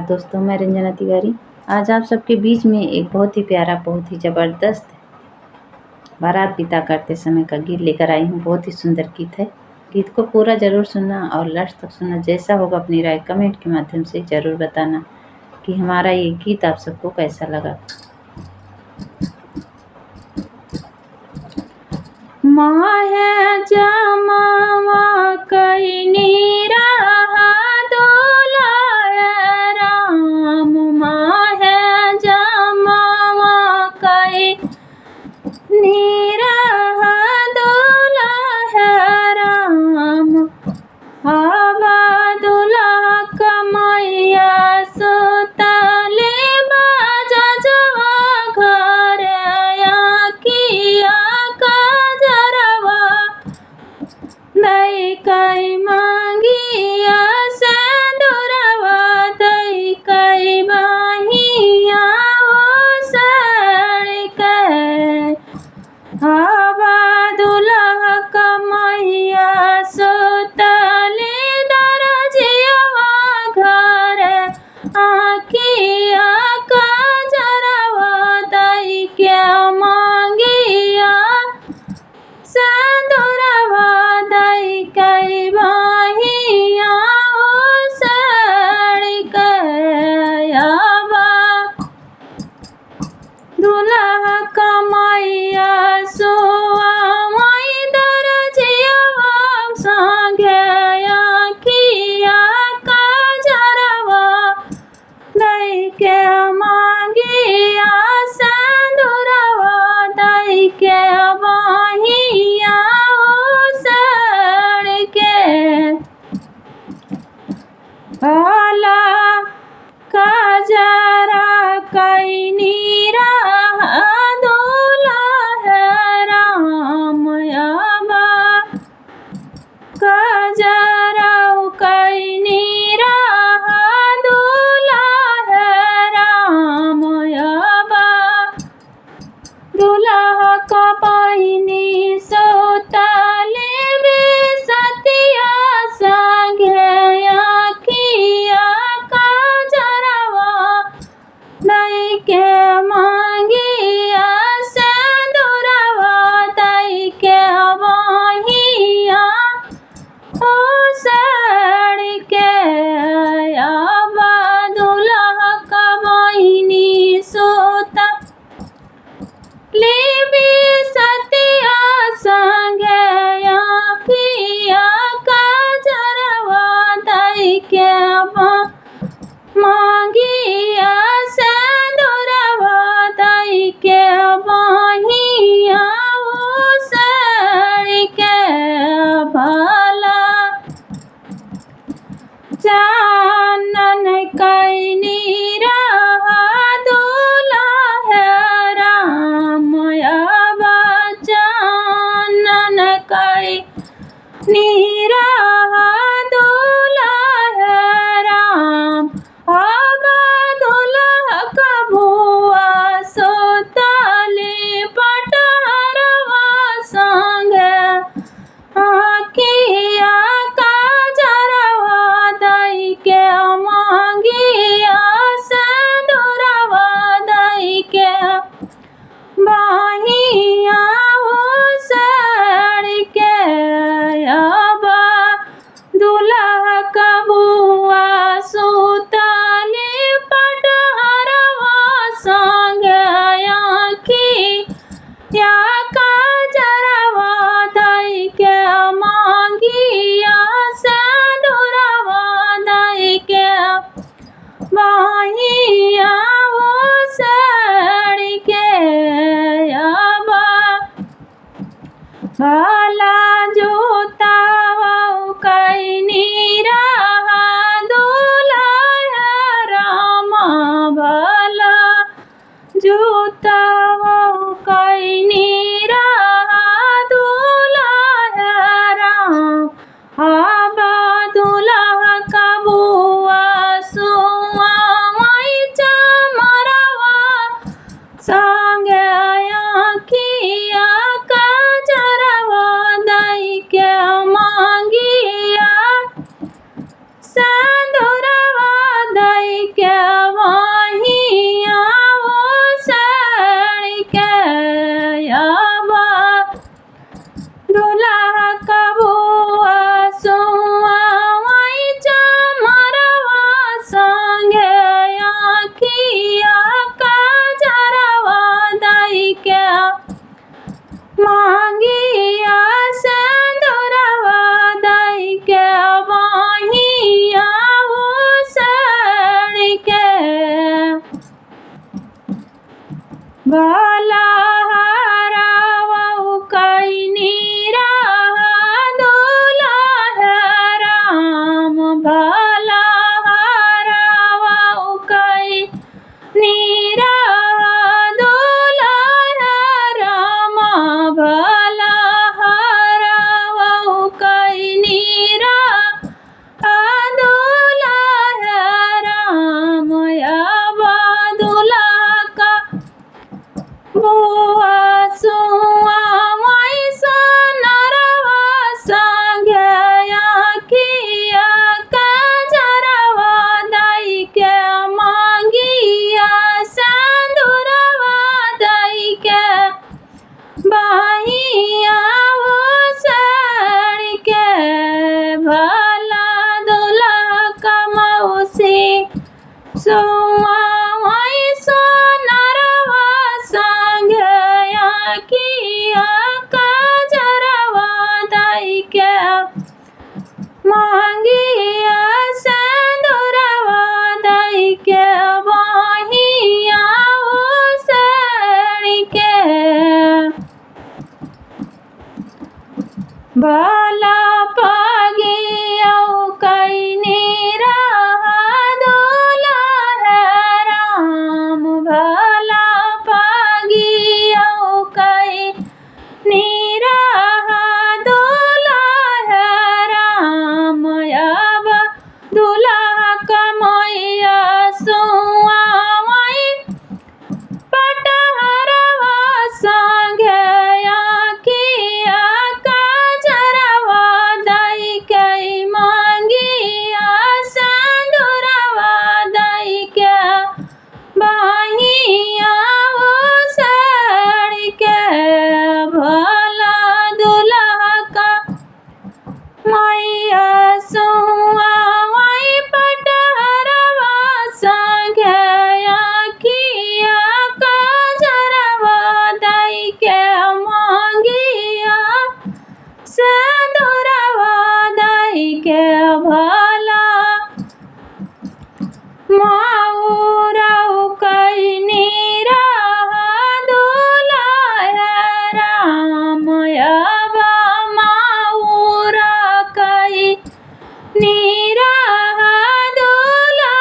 दोस्तों, मैं रंजना तिवारी आज आप सबके बीच में एक बहुत ही प्यारा, बहुत ही ज़बरदस्त बारात बिता करते समय का गीत लेकर आई हूँ। बहुत ही सुंदर गीत है। गीत को पूरा ज़रूर सुनना और लास्ट तक सुनना। जैसा होगा अपनी राय कमेंट के माध्यम से ज़रूर बताना कि हमारा ये गीत आप सबको कैसा लगा। माहे जमावा कैनी रहा दुलाए राम, माहे जमावा कैनी रहा दुलाए राम। हवा दुल्हा कमैया सुतले बाजा जवा घर किया दई कई मांगिया सेंदूरवा, दई कई बाहिया ओ सड़ के। हवा दुल्हा कमैया सुतले दरजिया घर आखिया जरवा, दई के मांगिया सेंदूरवा, दई कई बाहिया ओ सड़ गया। दुल्हा कमैया सुआ माई दरजिया संगे किया जरवा, दई के मांगिया सेंदूरवा, दई के बाहिया भला कजरा कैनी रहा दुल्हा राम। अबा कजरा कैनी रहा दुल्हा राम। अबा दुल्हा का बहिनी सुतले में सतिया संगे दई के मांगिया सेंदूरवा, दई के बाहिया ओ सड़ के। अबा दुल्हा का बहिनी सुता लेबी सतिया संगे किया जरवा, दई के मांगिया सेंदूरवा, दई के बाहिया ओ सड़ के। भला चानन कैनी रहा दुल्हा राम। अबा चानन कैनी रहा दुल्हा राम। हवा दुल्हा कबुआ सुतले पटहरवा संगे किया जरवा, दई के मांगिया सेंदूरवा, दई के बाहिया ओ सड़ के। अबा दुल्हा कबुआ सुतले पटहरवा संगे किया जरवा, दई के मांगिया सेंदूरवा, दई के बाहिया ओ सड़ के। अबा भला जोतावा कैनी रहा दुल्हा राम। भला जोतावा कैनी रहा दुल्हा राम। हवा दुल्हा कबुआ सुआ माई चमरवा संगे किया जरवा, दई के के वहीं आओ सड़ के आवा दूल्हा कबुआ सुआ वहीं चमरवा संगे आखिया का जरवा दाई के मांगिया सिंदूरवा दाई के वहीं आओ सड़ के भला हरावा कैनी रहा दूल्हा राम भला हरावा कैनी रहा दूल्हा राम भला हरावा कैनी रहा दूल्हा राम आवा दूल्हा का बुआ सुआ वहीं सोनरवा संगे आखिया का जरवा दाई के मांगिया सिंदूरवा दाई के बहिया वो सड़ के भला दूल्हा का मौसी सुआ वहीं सोनरवा संगे आखिया का जरवा दाई के मांगिया सिंदूरवा दाई के वहीं आओ सड़ के भला पागिया कैनी रहा दूल्हा राम भला पागिया कैनी रहा दूल्हा राम आवा दूल्हा का मैया सुआ वहीं पटहरवा संगे आखिया का जरवा दाई के मांगिया सिंदूरवा दाई के बहिया वो सड़ के भला दूल्हा का मैया सुआ वहीं पटहरवा संगे आखिया का जरवा दाई के मांगिया सिंदूरवा दाई के भला माऊराऊ कैनी रहा दूल्हा राम आवा माऊरा कैनी रहा दूल्हा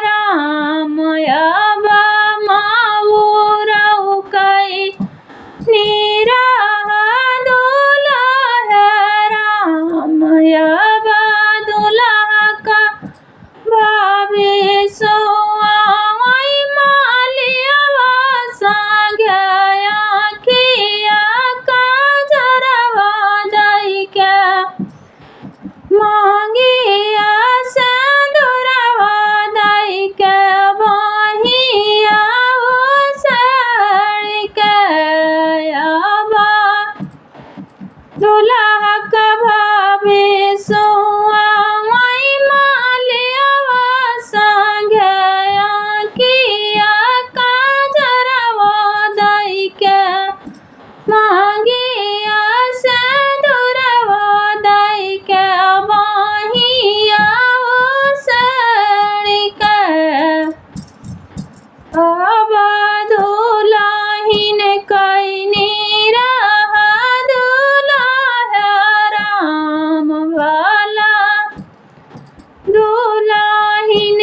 राम आवा माऊराऊ कैनी रहा दूल्हा राम आवा दूल्हा का भाभी सुआ वहीं मालियावा संगे आखिया का जरवा दाई के मांगिया सिंदूरवा दाई के वहीं आओ सड़ के आवा दूल्हा का भाभी सुआ वहीं मालियावा संगे आखिया का जरवा दाई के मांगिया सिंदूरवा दाई के वहीं आओ सड़ के आवा दुल्हिन कैनी रहा दूल्हा राम भला दुल्हिन